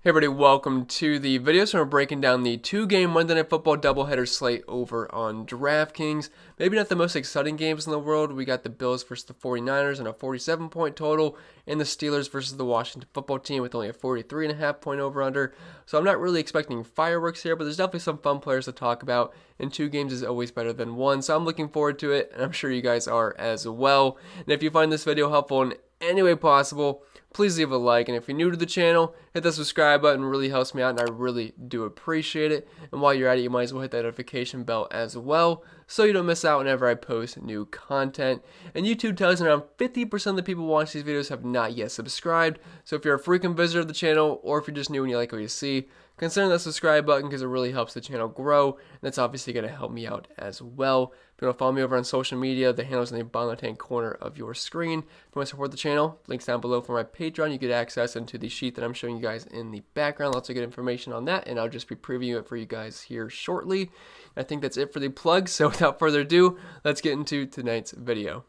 Hey everybody, welcome to the video. So we're breaking down the two-game Monday Night Football doubleheader slate over on Draftkings. Maybe not the most exciting games in the world. We got the Bills versus the 49ers and a 47-point total, and the Steelers versus the Washington Football Team with only a 43.5-point over-under. So I'm not really expecting fireworks here, but there's definitely some fun players to talk about, and two games is always better than one. So I'm looking forward to it, and I'm sure you guys are as well. And if you find this video helpful in any way possible, please leave a like, and if you're new to the channel, hit the subscribe button. It really helps me out, and I really do appreciate it. And while you're at it, you might as well hit that notification bell as well, so you don't miss out whenever I post new content. And YouTube tells me around 50% of the people who watch these videos have not yet subscribed, so if you're a frequent visitor of the channel, or if you're just new and you like what you see, consider that subscribe button because it really helps the channel grow, and that's obviously going to help me out as well. If you want to follow me over on social media, the handle is in the bottom left-hand corner of your screen. If you want to support the channel, links down below for my Patreon. You get access into the sheet that I'm showing you guys in the background. Lots of good information on that, and I'll just be previewing it for you guys here shortly. I think that's it for the plugs, so without further ado, let's get into tonight's video.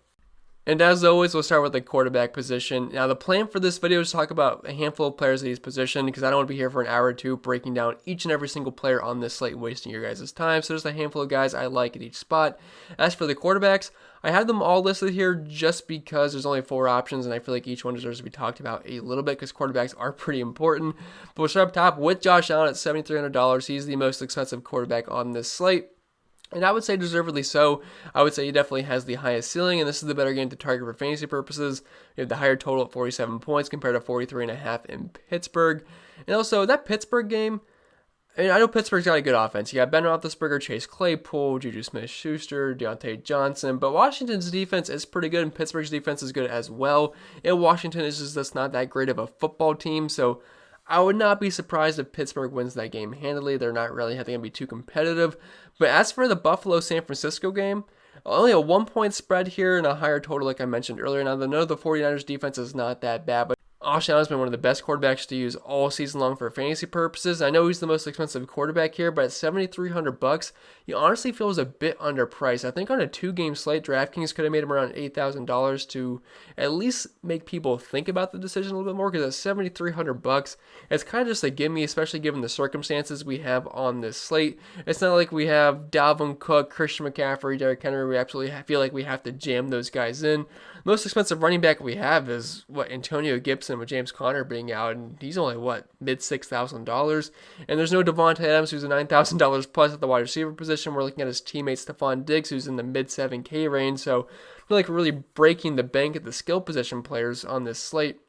And as always, we'll start with the quarterback position. Now, the plan for this video is to talk about a handful of players at each position because I don't want to be here for an hour or two breaking down each and every single player on this slate and wasting your guys' time. So there's a handful of guys I like at each spot. As for the quarterbacks, I have them all listed here just because there's only 4 options, and I feel like each one deserves to be talked about a little bit because quarterbacks are pretty important. But we'll start up top with Josh Allen at $7,300. He's the most expensive quarterback on this slate. And I would say deservedly so. I would say he definitely has the highest ceiling, and this is the better game to target for fantasy purposes. You have the higher total at 47 points compared to 43.5 in Pittsburgh. And also, that Pittsburgh game, I know Pittsburgh's got a good offense. You got Ben Roethlisberger, Chase Claypool, Juju Smith-Schuster, Deontay Johnson. But Washington's defense is pretty good, and Pittsburgh's defense is good as well. And Washington is just not that great of a football team, so I would not be surprised if Pittsburgh wins that game handily. They're not really, I think, going to be too competitive. But as for the Buffalo-San Francisco game, only a 1-point spread here and a higher total like I mentioned earlier. Now, I know the 49ers defense is not that bad, but Josh Allen has been one of the best quarterbacks to use all season long for fantasy purposes. I know he's the most expensive quarterback here, but at $7,300, he honestly feels a bit underpriced. I think on a 2-game slate, DraftKings could have made him around $8,000 to at least make people think about the decision a little bit more, because at $7,300, it's kind of just a gimme, especially given the circumstances we have on this slate. It's not like we have Dalvin Cook, Christian McCaffrey, Derrick Henry. We absolutely feel like we have to jam those guys in. The most expensive running back we have is, Antonio Gibson with James Conner being out, and he's only, mid $6,000. And there's no Devontae Adams, who's a $9,000 plus at the wide receiver position. We're looking at his teammate Stephon Diggs, who's in the mid 7K range. So I feel like we're really breaking the bank at the skill position players on this slate.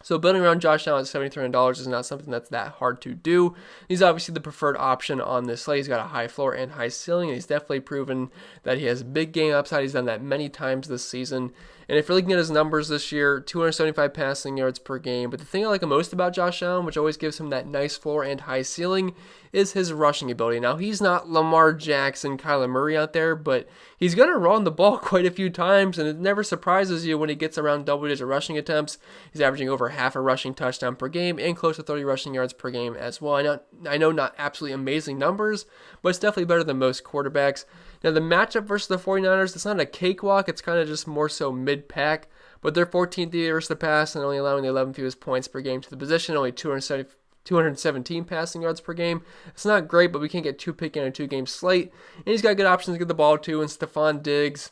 So building around Josh Allen at $7,300 is not something that's that hard to do. He's obviously the preferred option on this slate. He's got a high floor and high ceiling, and he's definitely proven that he has big game upside. He's done that many times this season. And if you're looking at his numbers this year, 275 passing yards per game. But the thing I like the most about Josh Allen, which always gives him that nice floor and high ceiling, is his rushing ability. Now, he's not Lamar Jackson, Kyler Murray out there, but he's going to run the ball quite a few times, and it never surprises you when he gets around double-digit rushing attempts. He's averaging over half a rushing touchdown per game and close to 30 rushing yards per game as well. I know not absolutely amazing numbers, but it's definitely better than most quarterbacks. Now, the matchup versus the 49ers, it's not a cakewalk. It's kind of just more so mid-pack, but they're 14th versus the pass and only allowing the 11th fewest points per game to the position, only 217 passing yards per game. It's not great, but we can't get too picky on a 2-game slate. And he's got good options to get the ball to, and Stephon Diggs,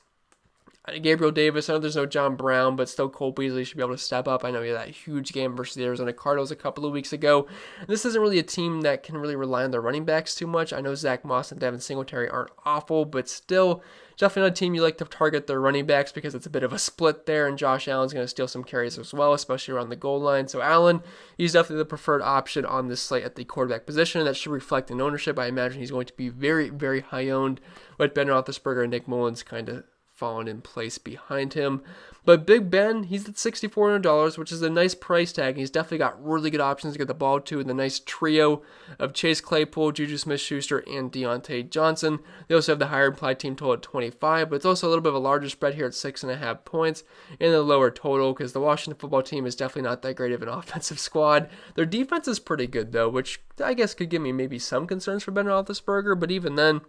Gabriel Davis. I know there's no John Brown, but still Cole Beasley should be able to step up. I know he had that huge game versus the Arizona Cardinals a couple of weeks ago. And this isn't really a team that can really rely on their running backs too much. I know Zach Moss and Devin Singletary aren't awful, but still, definitely not a team you like to target their running backs because it's a bit of a split there, and Josh Allen's going to steal some carries as well, especially around the goal line. So Allen, he's definitely the preferred option on this slate at the quarterback position, and that should reflect in ownership. I imagine he's going to be very, very high owned, with Ben Roethlisberger and Nick Mullins kind of fallen in place behind him. But Big Ben, he's at $6,400, which is a nice price tag. He's definitely got really good options to get the ball to in the nice trio of Chase Claypool, Juju Smith-Schuster, and Deontay Johnson. They also have the higher implied team total at 25, but it's also a little bit of a larger spread here at 6.5 points and a lower total because the Washington football team is definitely not that great of an offensive squad. Their defense is pretty good, though, which I guess could give me maybe some concerns for Ben Roethlisberger, but even then,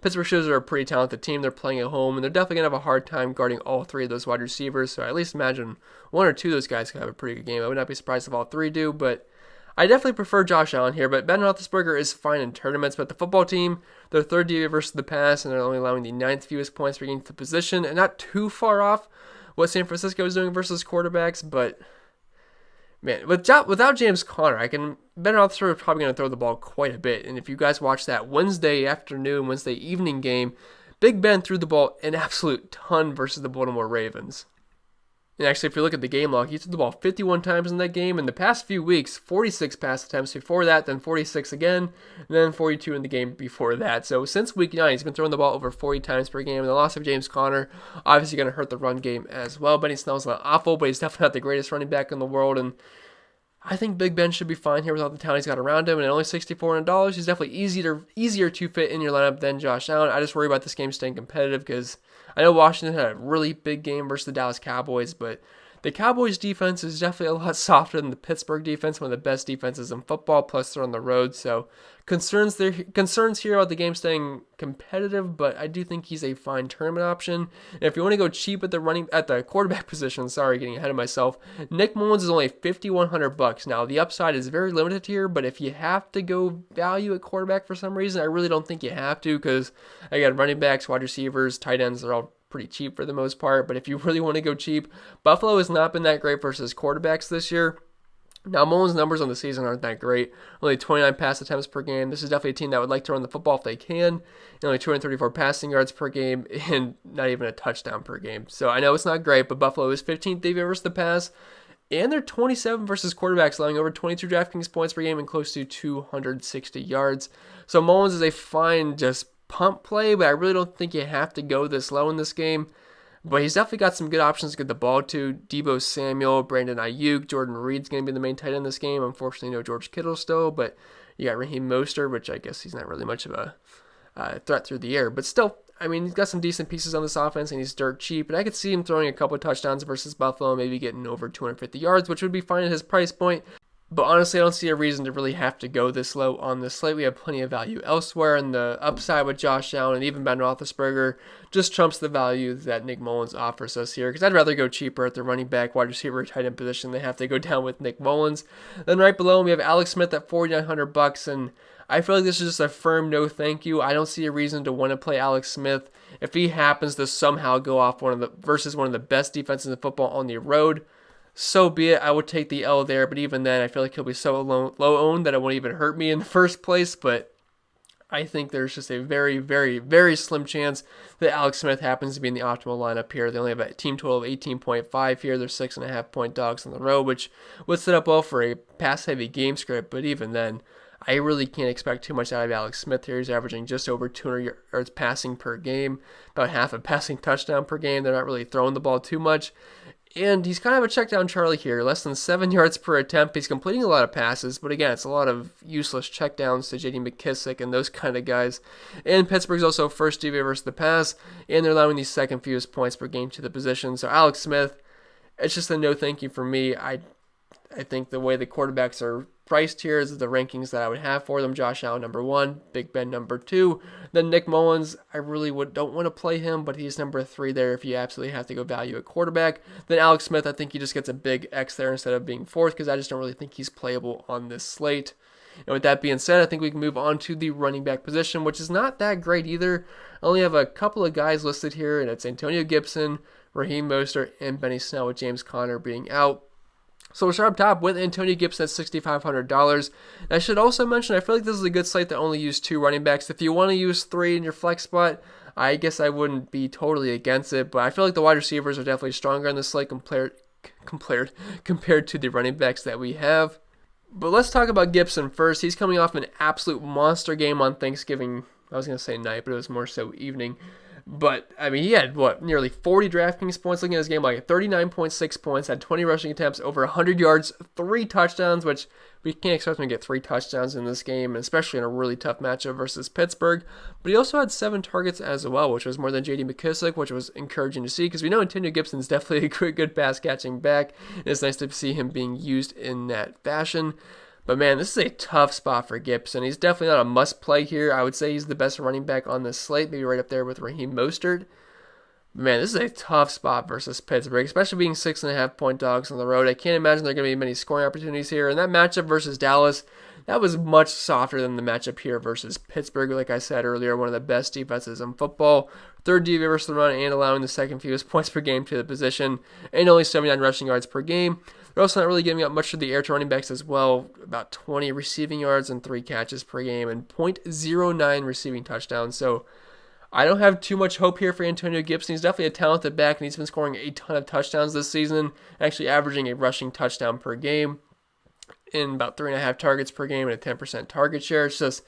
Pittsburgh Steelers are a pretty talented team. They're playing at home, and they're definitely going to have a hard time guarding all 3 of those wide receivers. So I at least imagine 1 or 2 of those guys could have a pretty good game. I would not be surprised if all 3 do, but I definitely prefer Josh Allen here, but Ben Roethlisberger is fine in tournaments. But the football team, they're third DVA versus the pass, and they're only allowing the ninth fewest points per game to the position, and not too far off what San Francisco is doing versus quarterbacks. But man, without James Conner, Ben Roethlisberger is probably going to throw the ball quite a bit. And if you guys watch that Wednesday evening game, Big Ben threw the ball an absolute ton versus the Baltimore Ravens. And actually, if you look at the game log, he threw the ball 51 times in that game. In the past few weeks, 46 pass attempts before that, then 46 again, and then 42 in the game before that. So since week 9, he's been throwing the ball over 40 times per game. And the loss of James Conner, obviously going to hurt the run game as well. Benny Snell's not awful, but he's definitely not the greatest running back in the world. And I think Big Ben should be fine here with all the talent he's got around him, and at only $6,400, he's definitely easier to fit in your lineup than Josh Allen. I just worry about this game staying competitive because I know Washington had a really big game versus the Dallas Cowboys, but the Cowboys' defense is definitely a lot softer than the Pittsburgh defense, one of the best defenses in football, plus they're on the road, so concerns here about the game staying competitive, but I do think he's a fine tournament option. And if you want to go cheap at the quarterback position, getting ahead of myself, Nick Mullins is only $5,100. Now the upside is very limited here, but if you have to go value at quarterback for some reason, I really don't think you have to, because I got running backs, wide receivers, tight ends, they're all pretty cheap for the most part. But if you really want to go cheap, Buffalo has not been that great versus quarterbacks this year. Now, Mullins' numbers on the season aren't that great. Only 29 pass attempts per game. This is definitely a team that would like to run the football if they can. And only 234 passing yards per game and not even a touchdown per game. So I know it's not great, but Buffalo is 15th DVA versus the pass. And they're 27 versus quarterbacks, allowing over 22 DraftKings points per game and close to 260 yards. So Mullins is a fine just pump play, but I really don't think you have to go this low in this game. But he's definitely got some good options to get the ball to. Deebo Samuel, Brandon Ayuk, Jordan Reed's going to be the main tight end in this game. Unfortunately, no George Kittle still, but you got Raheem Mostert, which I guess he's not really much of a threat through the air. But still, I mean, he's got some decent pieces on this offense, and he's dirt cheap. And I could see him throwing a couple of touchdowns versus Buffalo, maybe getting over 250 yards, which would be fine at his price point. But honestly, I don't see a reason to really have to go this low on this slate. We have plenty of value elsewhere, and the upside with Josh Allen and even Ben Roethlisberger just trumps the value that Nick Mullins offers us here, because I'd rather go cheaper at the running back, wide receiver, tight end position than have to go down with Nick Mullins. Then right below him, we have Alex Smith at $4,900, and I feel like this is just a firm no thank you. I don't see a reason to want to play Alex Smith if he happens to somehow go off versus one of the best defenses in football on the road. So be it. I would take the L there, but even then, I feel like he'll be so low owned that it won't even hurt me in the first place. But I think there's just a very, very, very slim chance that Alex Smith happens to be in the optimal lineup here. They only have a team total of 18.5 here. They're 6.5 point dogs on the road, which would set up well for a pass-heavy game script. But even then, I really can't expect too much out of Alex Smith here. He's averaging just over 200 yards passing per game, about half a passing touchdown per game. They're not really throwing the ball too much. And he's kind of a check down Charlie here, less than 7 yards per attempt. He's completing a lot of passes, but again, it's a lot of useless check downs to J.D. McKissick and those kind of guys. And Pittsburgh's also first DVA versus the pass, and they're allowing the second fewest points per game to the position. So Alex Smith, it's just a no thank you for me. I think the way the quarterbacks are priced here is the rankings that I would have for them. Josh Allen number 1, Big Ben number 2, then Nick Mullins. I really don't want to play him, but he's number 3 there if you absolutely have to go value a quarterback. Then Alex Smith, I think he just gets a big X there instead of being 4th, because I just don't really think he's playable on this slate. And with that being said, I think we can move on to the running back position, which is not that great either. I only have a couple of guys listed here, and it's Antonio Gibson, Raheem Mostert, and Benny Snell, with James Conner being out. So we'll start up top with Antonio Gibson at $6,500. I should also mention, I feel like this is a good slate to only use 2 running backs. If you want to use 3 in your flex spot, I guess I wouldn't be totally against it. But I feel like the wide receivers are definitely stronger in this slate compared to the running backs that we have. But let's talk about Gibson first. He's coming off an absolute monster game on Thanksgiving. I was going to say night, but it was more so evening. But, I mean, he had, nearly 40 DraftKings points. Looking at his game, 39.6 points, had 20 rushing attempts, over 100 yards, 3 touchdowns, which we can't expect him to get 3 touchdowns in this game, especially in a really tough matchup versus Pittsburgh. But he also had 7 targets as well, which was more than J.D. McKissick, which was encouraging to see, because we know Antonio Gibson's definitely a good pass-catching back, and it's nice to see him being used in that fashion. But man, this is a tough spot for Gibson. He's definitely not a must-play here. I would say he's the best running back on this slate, maybe right up there with Raheem Mostert. Man, this is a tough spot versus Pittsburgh, especially being 6.5 point dogs on the road. I can't imagine there are going to be many scoring opportunities here. And that matchup versus Dallas, that was much softer than the matchup here versus Pittsburgh. Like I said earlier, one of the best defenses in football. Third DVA versus the run and allowing the second fewest points per game to the position, and only 79 rushing yards per game. They're also not really giving up much to the air to running backs as well, about 20 receiving yards and 3 catches per game, and .09 receiving touchdowns. So I don't have too much hope here for Antonio Gibson. He's definitely a talented back, and he's been scoring a ton of touchdowns this season, actually averaging a rushing touchdown per game in about 3.5 targets per game and a 10% target share. It's just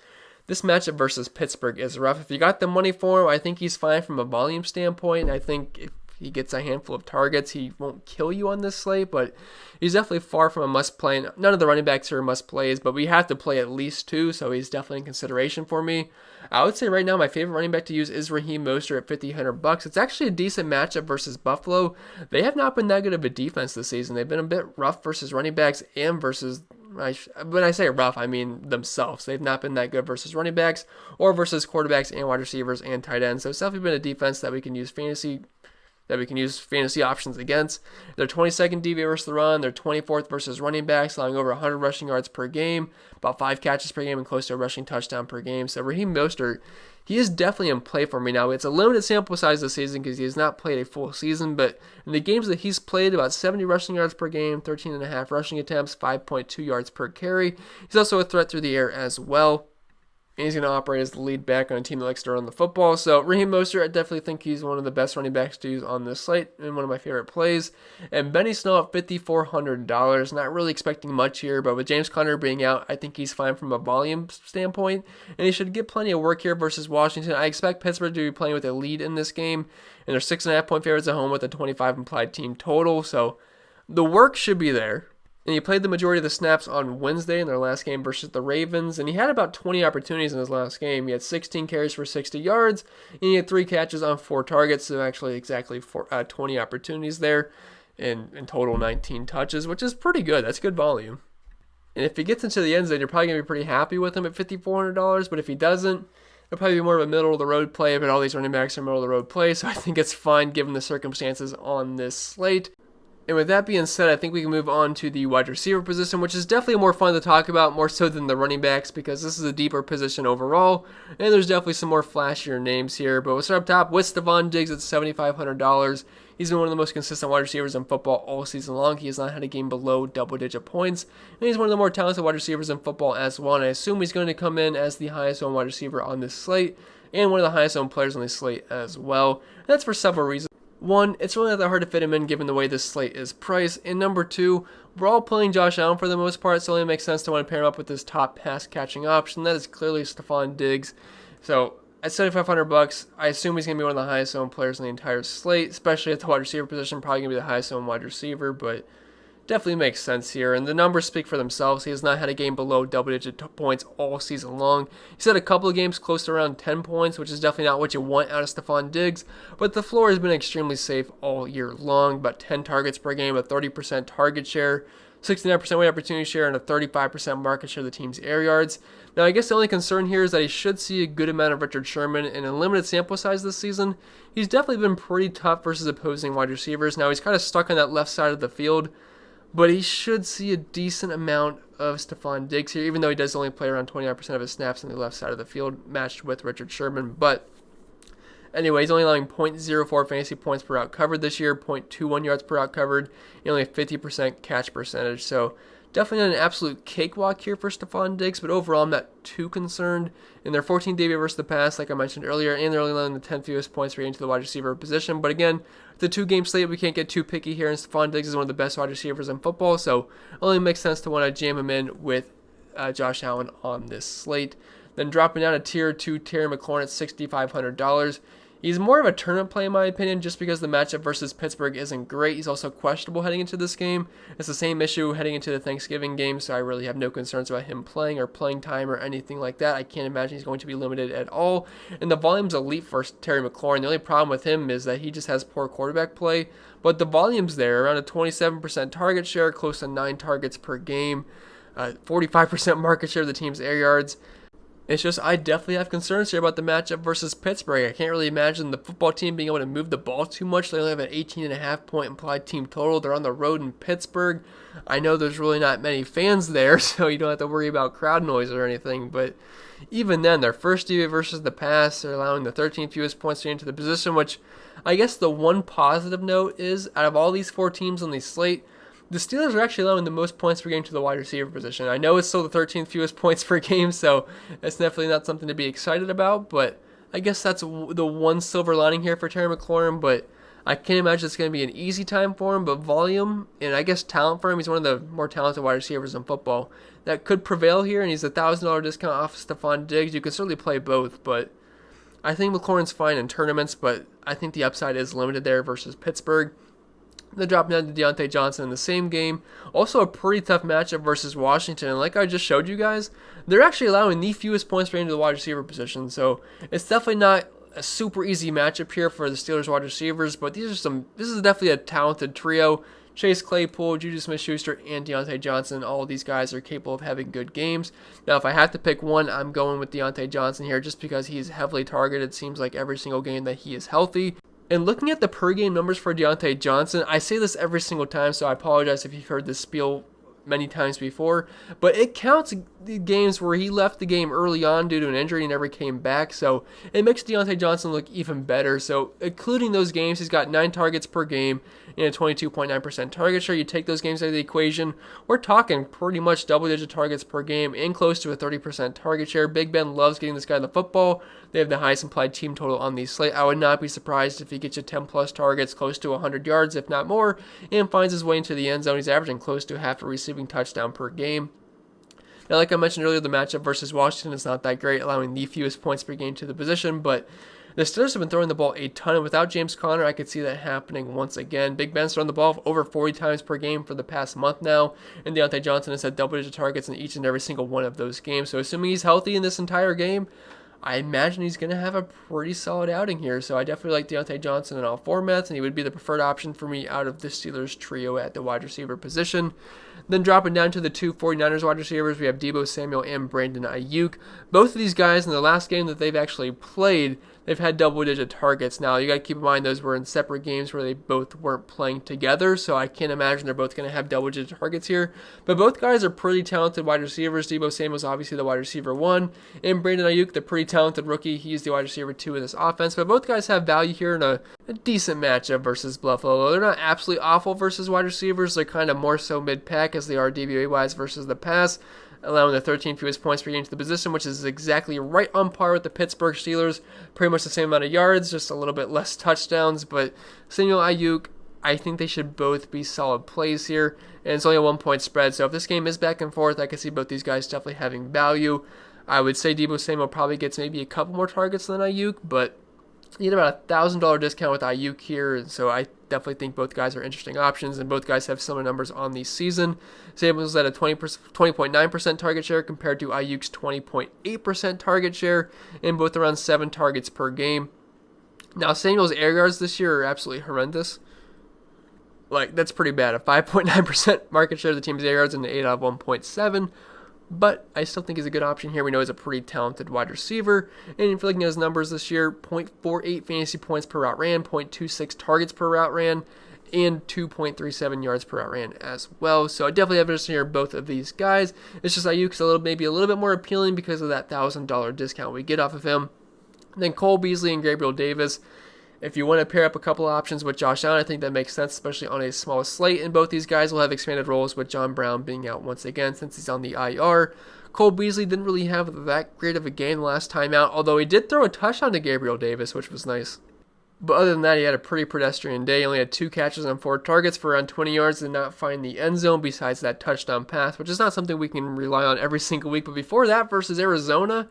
this matchup versus Pittsburgh is rough. If you got the money for him, I think he's fine from a volume standpoint. I think if he gets a handful of targets, he won't kill you on this slate, but he's definitely far from a must-play. None of the running backs are must-plays, but we have to play at least 2, so he's definitely in consideration for me. I would say right now my favorite running back to use is Raheem Mostert at $5,100. It's actually a decent matchup versus Buffalo. They have not been that good of a defense this season. They've been a bit rough versus running backs and versus, when I say rough, I mean themselves. They've not been that good versus running backs or versus quarterbacks and wide receivers and tight ends. So it's definitely been a defense that we can use fantasy options against. They're 22nd DVA versus the run. They're 24th versus running backs, allowing over 100 rushing yards per game, about 5 catches per game, and close to a rushing touchdown per game. So Raheem Mostert, he is definitely in play for me now. It's a limited sample size this season because he has not played a full season, but in the games that he's played, about 70 rushing yards per game, 13.5 rushing attempts, 5.2 yards per carry. He's also a threat through the air as well. And he's going to operate as the lead back on a team that likes to run the football. So Raheem Mostert, I definitely think he's one of the best running backs to use on this slate and one of my favorite plays. And Benny Snell at $5,400. Not really expecting much here, but with James Conner being out, I think he's fine from a volume standpoint. And he should get plenty of work here versus Washington. I expect Pittsburgh to be playing with a lead in this game. And they're 6.5 point favorites at home with a 25 implied team total. So the work should be there. And he played the majority of the snaps on Wednesday in their last game versus the Ravens, and he had about 20 opportunities in his last game. He had 16 carries for 60 yards, and he had 3 catches on 4 targets, so actually exactly 20 opportunities there, and in total 19 touches, which is pretty good. That's good volume. And if he gets into the end zone, you're probably going to be pretty happy with him at $5,400, but if he doesn't, it'll probably be more of a middle-of-the-road play, but all these running backs are middle-of-the-road play, so I think it's fine given the circumstances on this slate. And with that being said, I think we can move on to the wide receiver position, which is definitely more fun to talk about, more so than the running backs, because this is a deeper position overall, and there's definitely some more flashier names here. But we'll start up top with Stefon Diggs at $7,500. He's been one of the most consistent wide receivers in football all season long. He has not had a game below double-digit points, and he's one of the more talented wide receivers in football as well. And I assume he's going to come in as the highest-owned wide receiver on this slate, and one of the highest-owned players on this slate as well. And that's for several reasons. One, it's really not that hard to fit him in given the way this slate is priced. And number 2, we're all playing Josh Allen for the most part, so it only makes sense to want to pair him up with this top pass-catching option. That is clearly Stefon Diggs. So at $7,500, I assume he's going to be one of the highest-owned players in the entire slate, especially at the wide receiver position, probably going to be the highest-owned wide receiver, but definitely makes sense here, and the numbers speak for themselves. He has not had a game below double-digit points all season long. He's had a couple of games close to around 10 points, which is definitely not what you want out of Stefon Diggs, but the floor has been extremely safe all year long. About 10 targets per game, a 30% target share, 69% weight opportunity share, and a 35% market share of the team's air yards. Now, I guess the only concern here is that he should see a good amount of Richard Sherman in a limited sample size this season. He's definitely been pretty tough versus opposing wide receivers. Now, he's kind of stuck on that left side of the field, but he should see a decent amount of Stefon Diggs here, even though he does only play around 29% of his snaps on the left side of the field, matched with Richard Sherman. But anyway, he's only allowing .04 fantasy points per route covered this year, .21 yards per route covered, and only a 50% catch percentage. So definitely not an absolute cakewalk here for Stefon Diggs, but overall I'm not too concerned. In their 14th DVA versus the pass, like I mentioned earlier, and they're only allowing the 10th fewest points per game to the wide receiver position. But again, the 2-game slate, we can't get too picky here, and Stefon Diggs is one of the best wide receivers in football, so it only makes sense to want to jam him in with Josh Allen on this slate. Then dropping down a tier 2, Terry McLaurin at $6,500. He's more of a tournament play in my opinion, just because the matchup versus Pittsburgh isn't great. He's also questionable heading into this game. It's the same issue heading into the Thanksgiving game, so I really have no concerns about him playing or playing time or anything like that. I can't imagine he's going to be limited at all. And the volume's elite for Terry McLaurin. The only problem with him is that he just has poor quarterback play, but the volume's there, around a 27% target share, close to 9 targets per game, 45% market share of the team's air yards. It's just I definitely have concerns here about the matchup versus Pittsburgh. I can't really imagine the football team being able to move the ball too much. They only have an 18.5 point implied team total. They're on the road in Pittsburgh. I know there's really not many fans there, so you don't have to worry about crowd noise or anything. But even then, their first DVOA versus the pass, they're allowing the 13th fewest points to get into the position, which I guess the one positive note is out of all these 4 teams on the slate, the Steelers are actually allowing the most points per game to the wide receiver position. I know it's still the 13th fewest points per game, so it's definitely not something to be excited about, but I guess that's the one silver lining here for Terry McLaurin, but I can't imagine it's going to be an easy time for him, but volume and I guess talent for him, he's one of the more talented wide receivers in football, that could prevail here, and he's a $1,000 discount off Stephon Diggs. You can certainly play both, but I think McLaurin's fine in tournaments, but I think the upside is limited there versus Pittsburgh. Then dropping down to Deontay Johnson in the same game. Also a pretty tough matchup versus Washington. And like I just showed you guys, they're actually allowing the fewest points per game to the wide receiver position. So it's definitely not a super easy matchup here for the Steelers wide receivers. But this is definitely a talented trio. Chase Claypool, Juju Smith-Schuster, and Deontay Johnson. All of these guys are capable of having good games. Now, if I have to pick one, I'm going with Deontay Johnson here just because he's heavily targeted. It seems like every single game that he is healthy. And looking at the per-game numbers for Deontay Johnson, I say this every single time, so I apologize if you've heard this spiel many times before, but it counts the games where he left the game early on due to an injury and never came back, so it makes Deontay Johnson look even better. So including those games, he's got 9 targets per game and a 22.9% target share. You take those games out of the equation, we're talking pretty much double-digit targets per game and close to a 30% target share. Big Ben loves getting this guy the football. They have the highest implied team total on the slate. I would not be surprised if he gets you 10-plus targets, close to 100 yards, if not more, and finds his way into the end zone. He's averaging close to half a receiving touchdown per game. Now, like I mentioned earlier, the matchup versus Washington is not that great, allowing the fewest points per game to the position, but the Steelers have been throwing the ball a ton, and without James Conner, I could see that happening once again. Big Ben's thrown the ball over 40 times per game for the past month now, and Deontay Johnson has had double-digit targets in each and every single one of those games. So assuming he's healthy in this entire game, I imagine he's going to have a pretty solid outing here. So I definitely like Deontay Johnson in all formats, and he would be the preferred option for me out of the Steelers trio at the wide receiver position. Then dropping down to the 2 49ers wide receivers, we have Deebo Samuel and Brandon Ayuk. Both of these guys in the last game that they've actually played, they've had double-digit targets. Now, you got to keep in mind those were in separate games where they both weren't playing together, so I can't imagine they're both going to have double-digit targets here. But both guys are pretty talented wide receivers. Deebo Samuel's obviously the wide receiver 1, and Brandon Ayuk, the pretty talented rookie, he's the wide receiver 2 in this offense. But both guys have value here in a decent matchup versus Buffalo. They're not absolutely awful versus wide receivers. They're kind of more so mid-pack as they are DVOA-wise versus the pass, allowing the 13 fewest points per game to the position, which is exactly right on par with the Pittsburgh Steelers. Pretty much the same amount of yards, just a little bit less touchdowns. But Samuel, Ayuk, I think they should both be solid plays here. And it's only a 1-point spread, so if this game is back and forth, I can see both these guys definitely having value. I would say Deebo Samuel probably gets maybe a couple more targets than Ayuk, but you get about a $1,000 discount with Ayuk here, and so I definitely think both guys are interesting options, and both guys have similar numbers on the season. Samuel's at a 20.9% target share compared to Ayuk's 20.8% target share, and both around 7 targets per game. Now, Samuel's air yards this year are absolutely horrendous. Like, that's pretty bad. A 5.9% market share of the team's air yards and an 8 out of 1.7. But I still think he's a good option here. We know he's a pretty talented wide receiver. And if you're looking at his numbers this year, 0.48 fantasy points per route ran, 0.26 targets per route ran, and 2.37 yards per route ran as well. So I definitely have interest in here both of these guys. It's just Ayuk's maybe a little bit more appealing because of that $1,000 discount we get off of him. And then Cole Beasley and Gabriel Davis. If you want to pair up a couple of options with Josh Allen, I think that makes sense, especially on a small slate. And both these guys will have expanded roles with John Brown being out once again since he's on the IR. Cole Beasley didn't really have that great of a game last time out, although he did throw a touchdown to Gabriel Davis, which was nice. But other than that, he had a pretty pedestrian day. He only had 2 catches on 4 targets for around 20 yards and did not find the end zone besides that touchdown pass, which is not something we can rely on every single week. But before that, versus Arizona,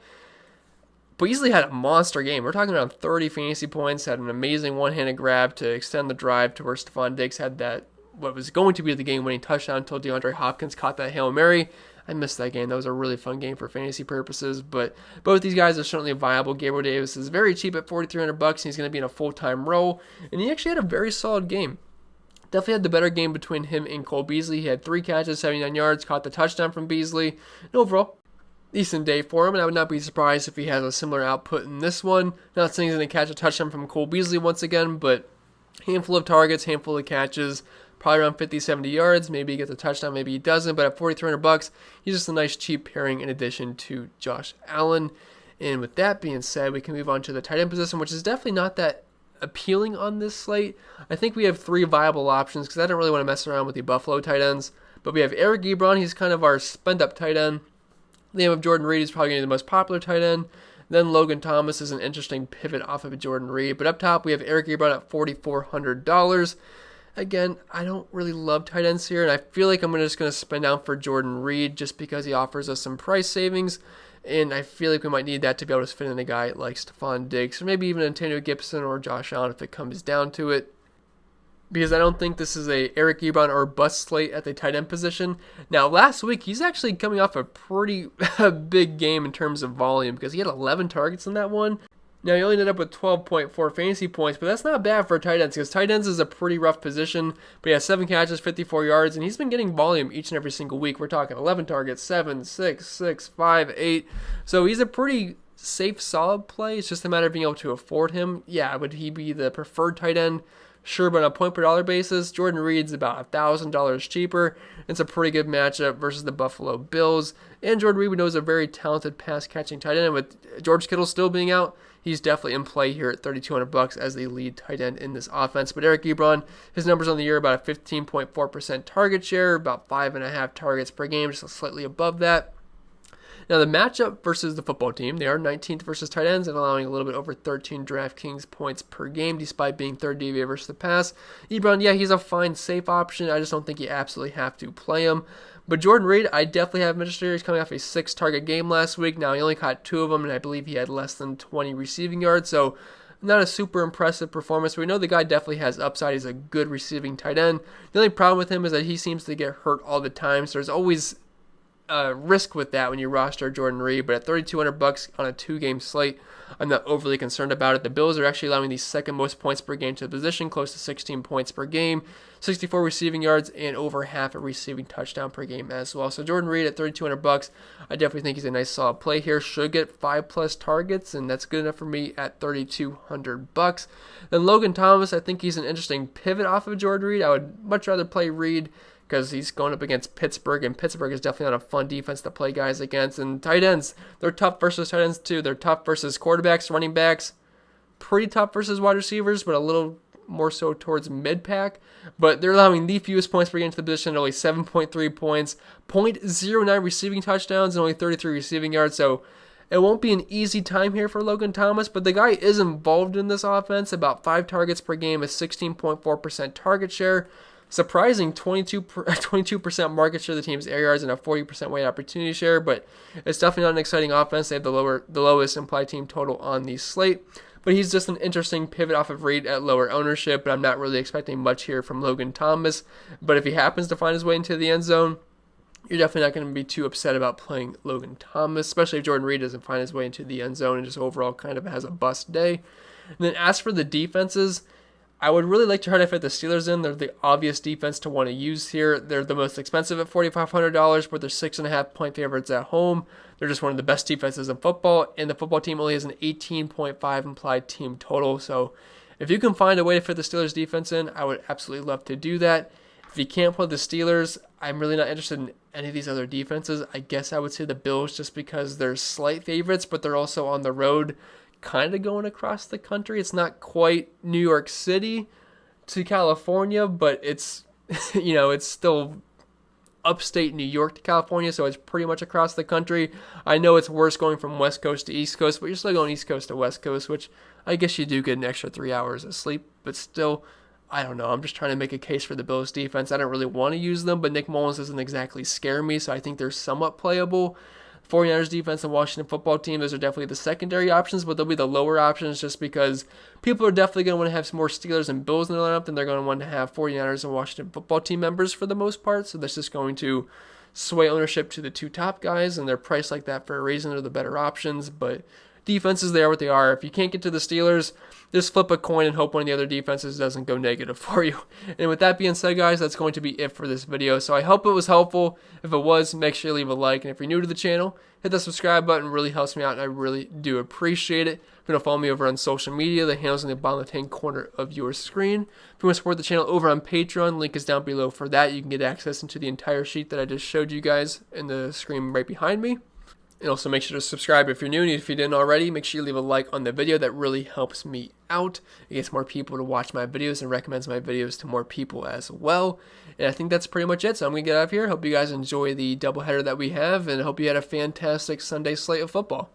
Beasley had a monster game. We're talking around 30 fantasy points, had an amazing one-handed grab to extend the drive to where Stephon Diggs had that, what was going to be the game-winning touchdown until DeAndre Hopkins caught that Hail Mary. I missed that game. That was a really fun game for fantasy purposes, but both these guys are certainly viable. Gabriel Davis is very cheap at $4,300, and he's going to be in a full-time role, and he actually had a very solid game. Definitely had the better game between him and Cole Beasley. He had 3 catches, 79 yards, caught the touchdown from Beasley, and overall, decent day for him, and I would not be surprised if he has a similar output in this one. Not saying he's going to catch a touchdown from Cole Beasley once again, but handful of targets, handful of catches, probably around 50, 70 yards. Maybe he gets a touchdown, maybe he doesn't, but at $4,300, he's just a nice cheap pairing in addition to Josh Allen. And with that being said, we can move on to the tight end position, which is definitely not that appealing on this slate. I think we have three viable options because I don't really want to mess around with the Buffalo tight ends. But we have Eric Ebron. He's kind of our spend-up tight end. The name of Jordan Reed is probably going to be the most popular tight end. Then Logan Thomas is an interesting pivot off of Jordan Reed. But up top, we have Eric Ebron at $4,400. Again, I don't really love tight ends here, and I feel like I'm just going to spend down for Jordan Reed just because he offers us some price savings. And I feel like we might need that to be able to fit in a guy like Stephon Diggs, or maybe even Antonio Gibson or Josh Allen if it comes down to it. Because I don't think this is a Eric Ebron or bust slate at the tight end position. Now, last week, he's actually coming off a pretty big game in terms of volume because he had 11 targets in that one. Now, he only ended up with 12.4 fantasy points, but that's not bad for tight ends because tight ends is a pretty rough position. But he has 7 catches, 54 yards, and he's been getting volume each and every single week. We're talking 11 targets, 7, 6, 6, 5, 8. So he's a pretty safe, solid play. It's just a matter of being able to afford him. Yeah, would he be the preferred tight end? Sure, but on a point per dollar basis, Jordan Reed's about $1,000 cheaper. It's a pretty good matchup versus the Buffalo Bills. And Jordan Reed, we know, is a very talented pass-catching tight end. And with George Kittle still being out, he's definitely in play here at $3,200 as the lead tight end in this offense. But Eric Ebron, his numbers on the year, about a 15.4% target share, about 5.5 targets per game, just slightly above that. Now, the matchup versus the football team, they are 19th versus tight ends and allowing a little bit over 13 Draftkings points per game, despite being third DVA versus the pass. Ebron, yeah, he's a fine, safe option. I just don't think you absolutely have to play him. But Jordan Reed, I definitely have him interested. He's coming off a 6-target game last week. Now, he only caught 2 of them, and I believe he had less than 20 receiving yards, so not a super impressive performance. We know the guy definitely has upside. He's a good receiving tight end. The only problem with him is that he seems to get hurt all the time, so there's always risk with that when you roster Jordan Reed, but at $3,200 on a 2-game slate, I'm not overly concerned about it. The Bills are actually allowing the second most points per game to the position, close to 16 points per game, 64 receiving yards, and over half a receiving touchdown per game as well. So Jordan Reed at $3,200, I definitely think he's a nice solid play here. Should get 5+ targets, and that's good enough for me at $3,200. Then Logan Thomas, I think he's an interesting pivot off of Jordan Reed. I would much rather play Reed because he's going up against Pittsburgh, and Pittsburgh is definitely not a fun defense to play guys against. And tight ends, they're tough versus tight ends too. They're tough versus quarterbacks, running backs, pretty tough versus wide receivers, but a little more so towards mid-pack. But they're allowing the fewest points per game to the position, only 7.3 points, 0.09 receiving touchdowns, and only 33 receiving yards. So it won't be an easy time here for Logan Thomas, but the guy is involved in this offense. About 5 targets per game, a 16.4% target share. Surprising 22% market share of the team's air yards and a 40% weight opportunity share, but it's definitely not an exciting offense. They have the lowest implied team total on the slate, but he's just an interesting pivot off of Reed at lower ownership, but I'm not really expecting much here from Logan Thomas. But if he happens to find his way into the end zone, you're definitely not going to be too upset about playing Logan Thomas, especially if Jordan Reed doesn't find his way into the end zone and just overall kind of has a bust day. And then as for the defenses, I would really like to try to fit the Steelers in. They're the obvious defense to want to use here. They're the most expensive at $4,500, but they're 6.5-point favorites at home. They're just one of the best defenses in football, and the football team only has an 18.5 implied team total. So if you can find a way to fit the Steelers defense in, I would absolutely love to do that. If you can't play the Steelers, I'm really not interested in any of these other defenses. I guess I would say the Bills just because they're slight favorites, but they're also on the road, kind of going across the country. It's not quite New York City to California, but it's, it's still upstate New York to California, so it's pretty much across the country. I know it's worse going from West Coast to East Coast, but you're still going East Coast to West Coast, which I guess you do get an extra 3 hours of sleep, but still, I don't know. I'm just trying to make a case for the Bills defense. I don't really want to use them, but Nick Mullins doesn't exactly scare me, so I think they're somewhat playable. 49ers defense and Washington football team, those are definitely the secondary options, but they'll be the lower options just because people are definitely going to want to have some more Steelers and Bills in their lineup than they're going to want to have 49ers and Washington football team members for the most part. So that's just going to sway ownership to the two top guys, and they're priced like that for a reason. They're the better options, but defenses, they are what they are. If you can't get to the Steelers, just flip a coin and hope one of the other defenses doesn't go negative for you. And with that being said, guys, that's going to be it for this video. So I hope it was helpful. If it was, make sure you leave a like. And if you're new to the channel, hit the subscribe button. It really helps me out, and I really do appreciate it. If you want to follow me over on social media, the handle's in the bottom left-hand corner of your screen. If you want to support the channel over on Patreon, link is down below for that. You can get access into the entire sheet that I just showed you guys in the screen right behind me. And also make sure to subscribe if you're new, and if you didn't already, make sure you leave a like on the video. That really helps me out. It gets more people to watch my videos and recommends my videos to more people as well. And I think that's pretty much it. So I'm going to get out of here. Hope you guys enjoy the doubleheader that we have, and I hope you had a fantastic Sunday slate of football.